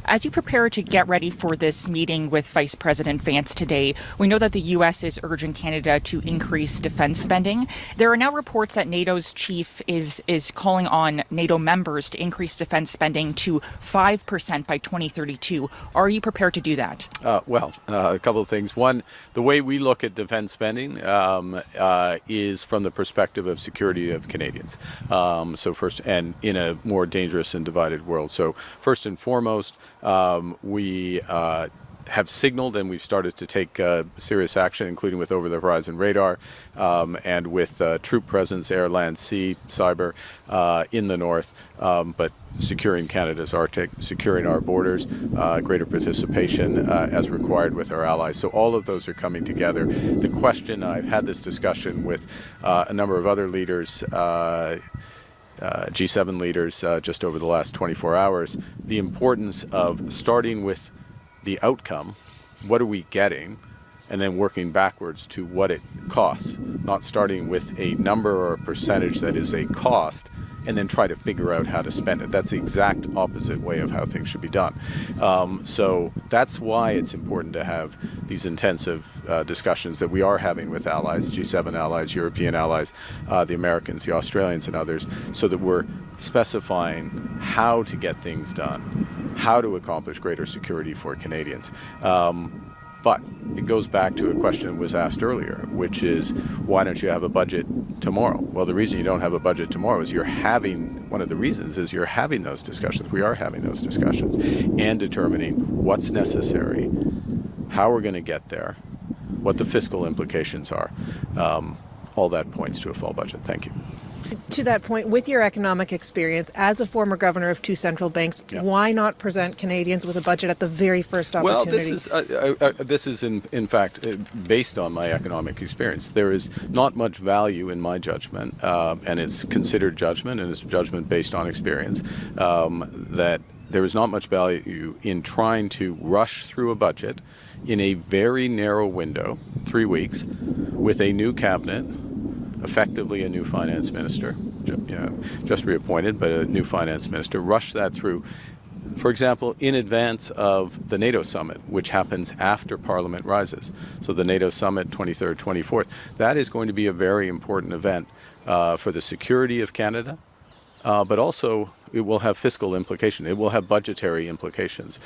As you prepare to get ready for this meeting with Vice President Vance today, we know that the U.S. is urging Canada to increase defense spending. There are now reports that NATO's chief is calling on NATO members to increase defense spending to 5% by 2032. Are you prepared to do that? A couple of things. One, the way we look at defense spending is from the perspective of security of Canadians. So first, and in a more dangerous and divided world. So first and foremost, we have signaled and we've started to take serious action, including with over-the-horizon radar and with troop presence, air, land, sea, cyber in the north, but securing Canada's Arctic, securing our borders, greater participation as required with our allies. So all of those are coming together. The question, I've had this discussion with a number of other leaders, G7 leaders just over the last 24 hours, the importance of starting with the outcome, what are we getting, and then working backwards to what it costs, not starting with a number or a percentage that is a cost and then try to figure out how to spend it. That's the exact opposite way of how things should be done. So that's why it's important to have these intensive discussions that we are having with allies, G7 allies, European allies, the Americans, the Australians, and others, so that we're specifying how to get things done, how to accomplish greater security for Canadians. But it goes back to a question that was asked earlier, which is, why don't you have a budget tomorrow? Well, the reason you don't have a budget tomorrow is one of the reasons is you're having those discussions. We are having those discussions and determining what's necessary, how we're going to get there, what the fiscal implications are. All that points to a full budget. Thank you. To that point, with your economic experience as a former governor of two central banks, why not present Canadians with a budget at the very first opportunity? Well, this is in fact based on my economic experience. There is not much value in my judgment, and it's considered judgment, and it's judgment based on experience, that there is not much value in trying to rush through a budget in a very narrow window, 3 weeks, with a new cabinet, effectively a new finance minister, just reappointed, but a new finance minister, rush that through, for example, in advance of the NATO summit, which happens after Parliament rises. So the NATO summit, 23rd, 24th, that is going to be a very important event for the security of Canada, but also it will have fiscal implications. It will have budgetary implications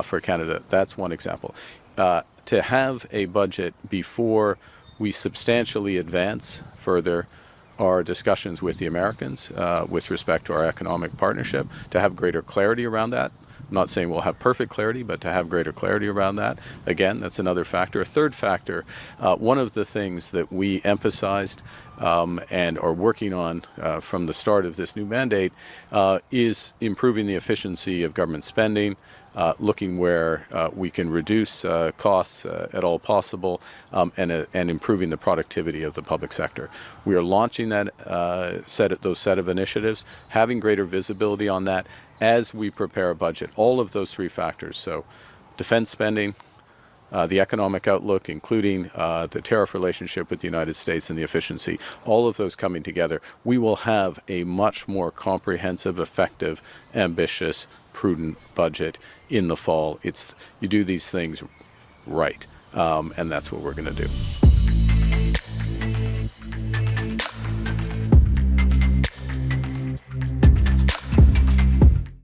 for Canada. That's one example. To have a budget before we substantially advance further our discussions with the Americans with respect to our economic partnership, to have greater clarity around that. I'm not saying we'll have perfect clarity, but to have greater clarity around that. Again, that's another factor. A third factor, one of the things that we emphasized and are working on from the start of this new mandate is improving the efficiency of government spending, looking where we can reduce costs at all possible, and improving the productivity of the public sector. We are launching that those set of initiatives, having greater visibility on that as we prepare a budget. All of those three factors, so defense spending, the economic outlook, including the tariff relationship with the United States and the efficiency, all of those coming together, we will have a much more comprehensive, effective, ambitious, prudent budget in the fall. You do these things right, and that's what we're going to do.